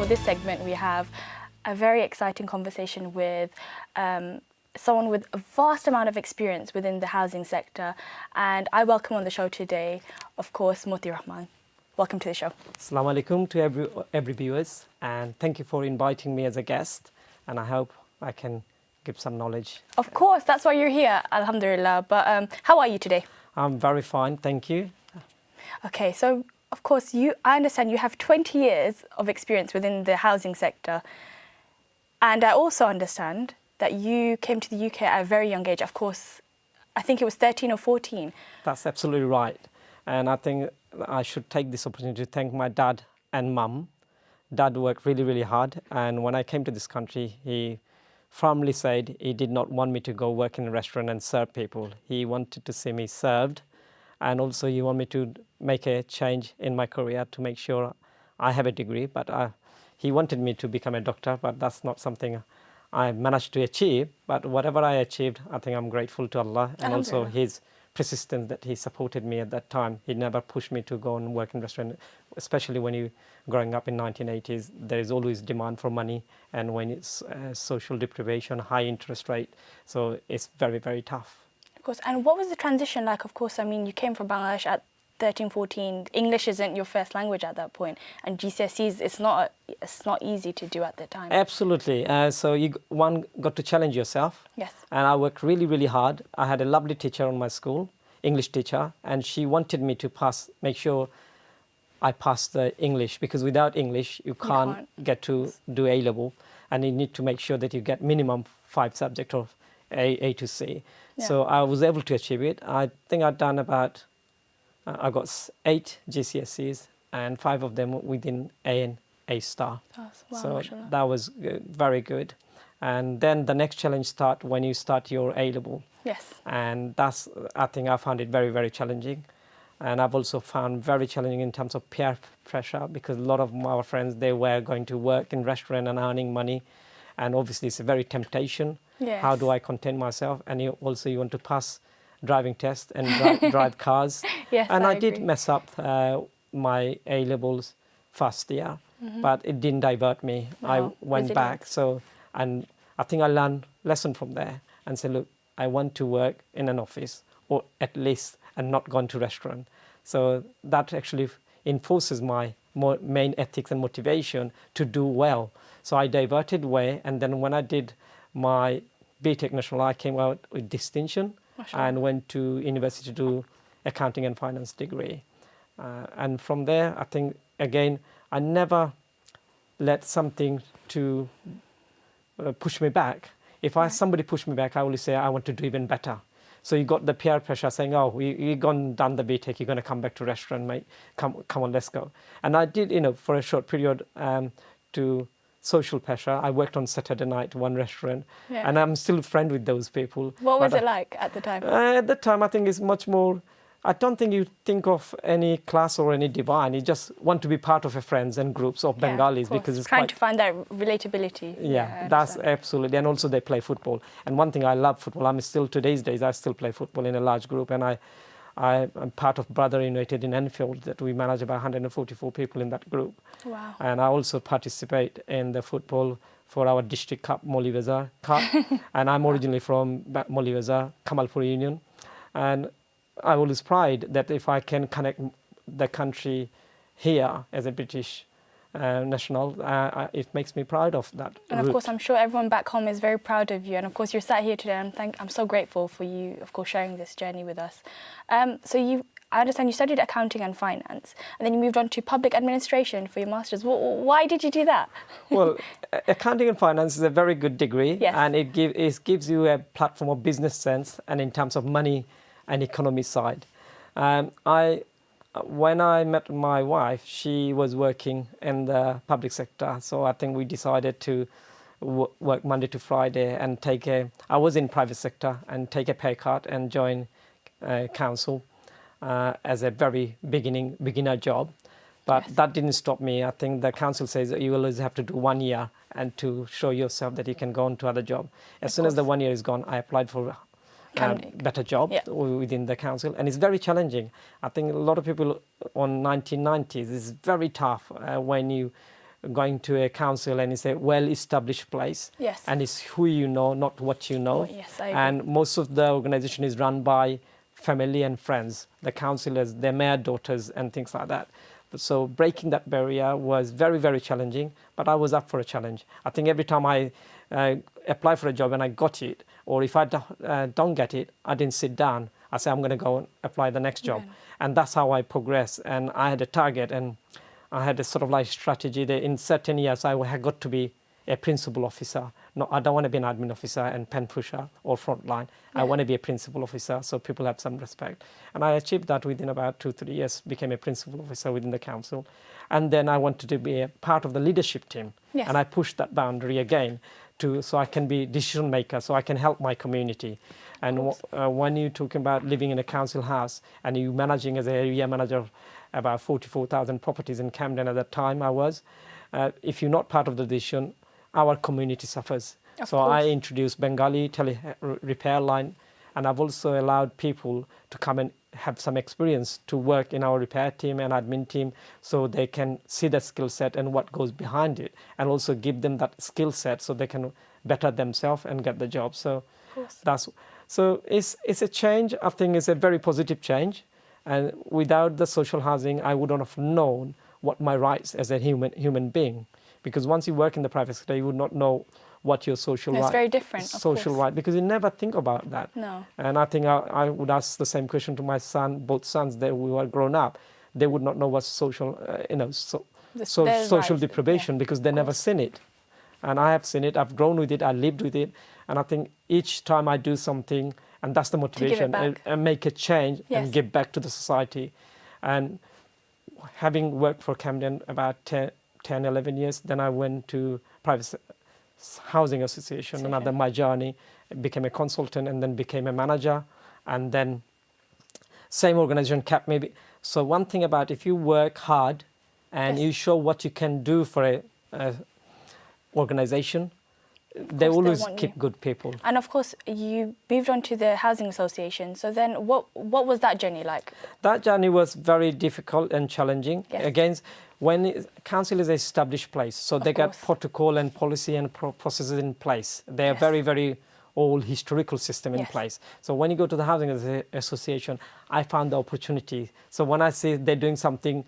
this segment, we have a very exciting conversation with someone with a vast amount of experience within the housing sector. And I welcome on the show today, of course, Moti Rahman. Welcome to the show. Assalamu alaikum to every viewers, and thank you for inviting me as a guest, and I hope I can give some knowledge. Of course, that's why you're here, alhamdulillah. But how are you today? I'm very fine, thank you. Okay, so of course, I understand you have 20 years of experience within the housing sector. And I also understand that you came to the UK at a very young age. Of course, I think it was 13 or 14. That's absolutely right. And I think I should take this opportunity to thank my dad and mum. Dad worked really, really hard. And when I came to this country, he firmly said he did not want me to go work in a restaurant and serve people. He wanted to see me served. And also he wanted me to make a change in my career to make sure I have a degree. But he wanted me to become a doctor, but that's not something I managed to achieve. But whatever I achieved, I think I'm grateful to Allah, and also his persistence that he supported me at that time. He never pushed me to go and work in restaurant, especially when you're growing up in 1980s. There is always demand for money, and when it's social deprivation, high interest rate, so it's very, very tough. Of course. And what was the transition like? Of course, I mean, you came from Bangladesh at 13, 14. English isn't your first language at that point, and GCSEs, it's not easy to do at the time. Absolutely. So one got to challenge yourself. Yes. And I worked really, really hard. I had a lovely teacher on my school, English teacher, and she wanted me to make sure I passed the English, because without English you can't get to do A level, and you need to make sure that you get minimum 5 subjects of A to C. Yeah. So I was able to achieve it. I think I'd done about I got 8 GCSEs, and 5 of them within A and A star. Wow, so mashallah. that was very good. And then the next challenge starts when you start your A level. Yes. And I think I found it very, very challenging. And I've also found very challenging in terms of peer pressure, because a lot of our friends, they were going to work in restaurant and earning money. And obviously it's a very temptation. Yes. How do I contain myself? And you want to pass driving test and drive cars. Yes, and I did agree. mess up my A levels first year, but it didn't divert me. Wow. I went back. Resilience. And I think I learned lesson from there and said, look, I want to work in an office, or at least, and not gone to restaurant. So that actually enforces my main ethics and motivation to do well. So I diverted way, and then when I did my BTech National, I came out with distinction. And went to university to do accounting and finance degree. And from there, I think, again, I never let something to push me back. If somebody pushed me back, I always say, I want to do even better. So you got the peer pressure saying, oh, you're gone done the BTech, you're going to come back to restaurant, mate. Come on, let's go. And I did, for a short period to social pressure. I worked on Saturday night, one restaurant, and I'm still a friend with those people. What was it like at the time? At the time, I think it's much more, I don't think you think of any class or any divine. You just want to be part of a friends and groups of Bengalis, because it's trying to find that relatability. Yeah, that's absolutely. And also they play football. And one thing, I love football. I'm still, today's days, I still play football in a large group, and I'm part of Brother United in Enfield, that we manage about 144 people in that group. Wow. And I also participate in the football for our district cup, Moliveza Cup. And I'm originally from Moliveza, Kamalpur Union. And I always pride that if I can connect the country here as a British national, it makes me proud of that. And of course, I'm sure everyone back home is very proud of you. And of course, you're sat here today, and I'm so grateful for you, of course, sharing this journey with us. I understand you studied accounting and finance, and then you moved on to public administration for your master's. Why did you do that? Well, accounting and finance is a very good degree, yes. And it gives you a platform of business sense and in terms of money and economy side. When I met my wife, she was working in the public sector, so I think we decided to work Monday to Friday and I was in private sector, and take a pay cut and join council as a very beginner job. But that didn't stop me. I think the council says that you always have to do 1 year and to show yourself that you can go on to other job. As soon as the 1 year is gone, I applied for better job within the council, and it's very challenging. I think a lot of people on 1990s, it's very tough when you going to a council and it's a well-established place. Yes. And it's who you know, not what you know. Oh, yes, I agree. And most of the organization is run by family and friends, the councillors, their mayor daughters and things like that. So breaking that barrier was very, very challenging, but I was up for a challenge. I think every time I apply for a job and I got it, or if I don't get it, I didn't sit down. I said, I'm going to go and apply the next job. Yeah. And that's how I progressed. And I had a target and I had a sort of like strategy that in certain years I had got to be a principal officer. No, I don't want to be an admin officer and pen pusher or frontline. Yeah. I want to be a principal officer so people have some respect. And I achieved that within about 2-3 years, became a principal officer within the council. And then I wanted to be a part of the leadership team. Yes. And I pushed that boundary again so I can be decision maker, so I can help my community. And when you're talking about living in a council house and you managing as an area manager about 44,000 properties in Camden at that time I was, if you're not part of the decision, our community suffers. So I introduced Bengali repair line, and I've also allowed people to come and have some experience to work in our repair team and admin team so they can see the skill set and what goes behind it, and also give them that skill set so they can better themselves and get the job. So it's a change. I think it's a very positive change, and without the social housing I wouldn't have known what my rights as a human being, because once you work in the private sector you would not know what your social right. It's very different. Social right, because you never think about that. No. And I think I would ask the same question to my son, both sons that we were grown up. They would not know what social, social deprivation because they never seen it. And I have seen it. I've grown with it. I lived with it. And I think each time I do something, and that's the motivation, and make a change and give back to the society. And having worked for Camden about 10, 11 years, then I went to private housing association, and then my journey, became a consultant and then became a manager, and then same organization kept me. So one thing about if you work hard and you show what you can do for a organization, they always keep good people. And of course you moved on to the housing association, so then what was that journey like? That journey was very difficult and challenging. Again, when council is an established place, so they got protocol and policy and processes in place. They are very, very old historical system in place. So when you go to the housing association, I found the opportunity. So when I see they're doing something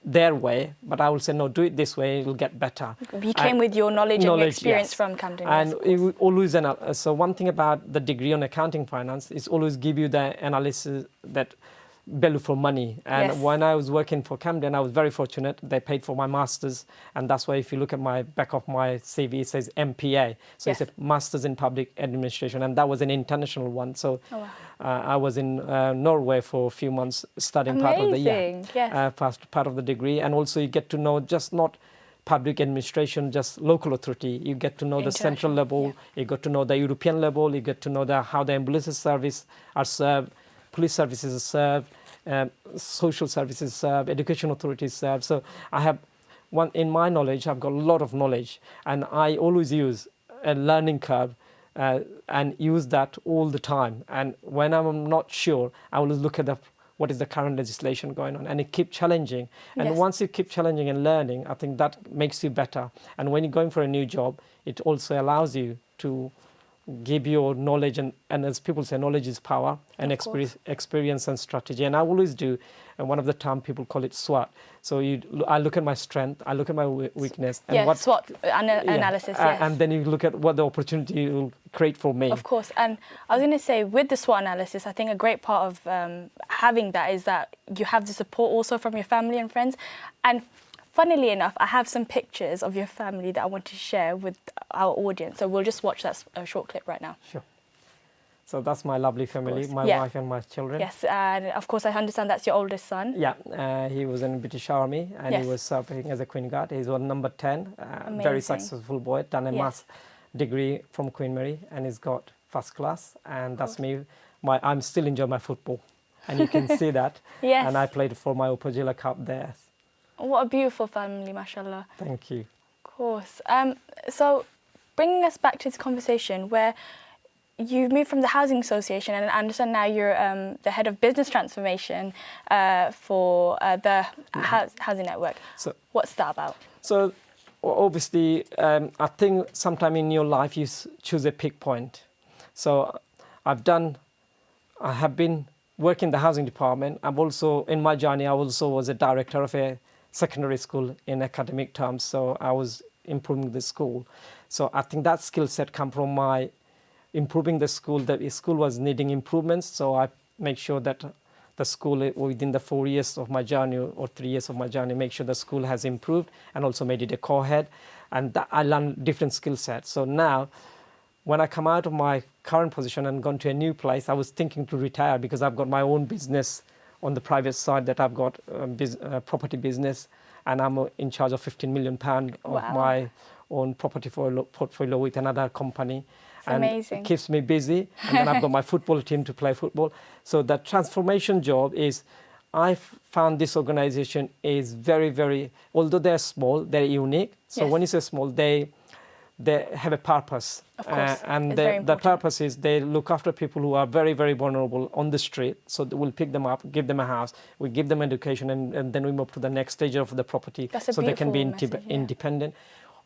their way, but I will say, no, do it this way, it'll get better. You came with your knowledge and your experience from Camden. And it will always, so one thing about the degree on accounting finance is always give you the analysis that value for money. And when I was working for Camden, I was very fortunate. They paid for my master's, and that's why if you look at my back of my CV, it says MPA. So it's a Master's in Public Administration, and that was an international one. So I was in Norway for a few months studying part of the year, part of the degree, and also you get to know just not public administration, just local authority. You get to know the central level, you get to know the European level, you get to know how the ambulance service are served, police services serve, social services serve, education authorities serve. So I have in my knowledge, I've got a lot of knowledge, and I always use a learning curve and use that all the time. And when I'm not sure, I always look at what is the current legislation going on, and it keep challenging. And once you keep challenging and learning, I think that makes you better. And when you're going for a new job, it also allows you to give your knowledge, and as people say, knowledge is power, and experience and strategy. And I always do, and one of the term people call it SWOT. So I look at my strength, I look at my weakness, and SWOT analysis. And then you look at what the opportunity will create for me. Of course. And I was going to say, with the SWOT analysis, I think a great part of having that is that you have the support also from your family and friends. And funnily enough, I have some pictures of your family that I want to share with our audience. So we'll just watch that short clip right now. Sure. So that's my lovely family, my wife and my children. Yes, and of course I understand that's your oldest son. Yeah, he was in the British Army, and he was serving as a Queen Guard. He's on number 10, very successful boy, done a maths degree from Queen Mary, and he's got first class. And that's me. I'm still enjoying my football, and you can see that. And I played for my Opojila Cup there. What a beautiful family, mashallah. Thank you. Of course. So bringing us back to this conversation where you moved from the Housing Association, and I understand now you're the head of business transformation for the Housing Network. So what's that about? So obviously, I think sometime in your life you choose a peak point. So I have been working in the housing department. I've also, in my journey, I also was a director of a secondary school in academic terms. So I was improving the school. So I think that skill set come from my improving the school. The school was needing improvements. So I make sure that the school within the 4 years of my journey or 3 years of my journey, make sure the school has improved and also made it a co-head. And I learned different skill sets. So now, when I come out of my current position and gone to a new place, I was thinking to retire because I've got my own business on the private side, that I've got a property business, and I'm in charge of £15 million of my own property portfolio with another company. And amazing. It keeps me busy. And then I've got my football team to play football. So the transformation job is, I found this organization is very, very, although they're small, they're unique. So when you say small, they have a purpose. Of course, and it's the purpose is they look after people who are very, very vulnerable on the street. So we'll pick them up, give them a house, we give them education, and then we move to the next stage of the property so they can be independent.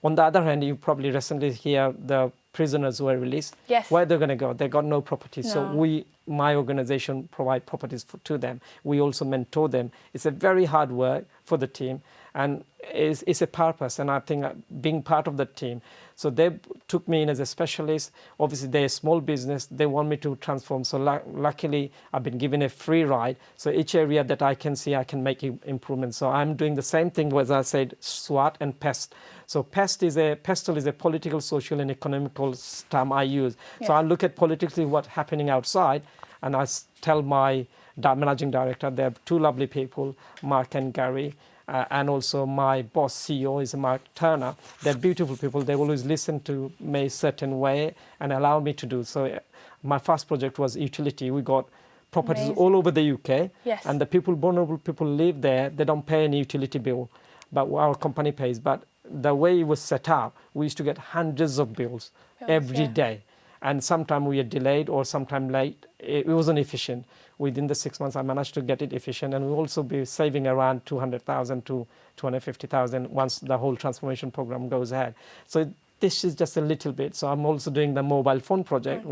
On the other hand, you probably recently hear the prisoners who were released. Yes. Where they're going to go? They got no property. No. So my organization, provide properties to them. We also mentor them. It's a very hard work for the team, and it's a purpose. And I think being part of the team. So they took me in as a specialist. Obviously, they're a small business. They want me to transform. So luckily, I've been given a free ride. So each area that I can see, I can make improvements. So I'm doing the same thing, as I said, SWAT and PEST. So PESTL is a political, social, and economical term I use. Yes. So I look at politically what's happening outside, and I tell my managing director, they're two lovely people, Mark and Gary, and also my boss CEO is Mark Turner. They're beautiful people. They always listen to me a certain way and allow me to do. So my first project was utility. We got properties all over the UK. Yes. And the vulnerable people live there. They don't pay any utility bill, but our company pays. But the way it was set up, we used to get hundreds of bills every day. And sometimes we are delayed or sometimes late. It wasn't efficient. Within the 6 months, I managed to get it efficient, and we'll also be saving around 200,000 to 250,000 once the whole transformation program goes ahead. So this is just a little bit. So I'm also doing the mobile phone project,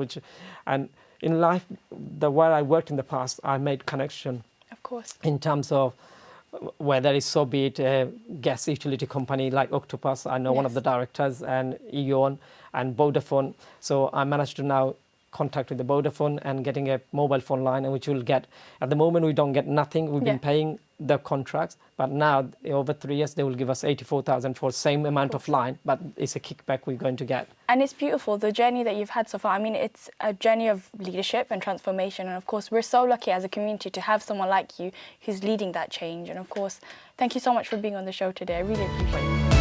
and in life, where I worked in the past, I made connection. Of course. In terms of whether it's so be it a gas utility company like Octopus, I know one of the directors, and Eon and Vodafone. So I managed to now contact with the Vodafone and getting a mobile phone line, and which we'll get. At the moment, we don't get nothing. We've been paying the contracts, but now over 3 years, they will give us 84,000 for same amount of line, but it's a kickback we're going to get. And it's beautiful, the journey that you've had so far. I mean, it's a journey of leadership and transformation. And of course, we're so lucky as a community to have someone like you who's leading that change. And of course, thank you so much for being on the show today. I really appreciate it.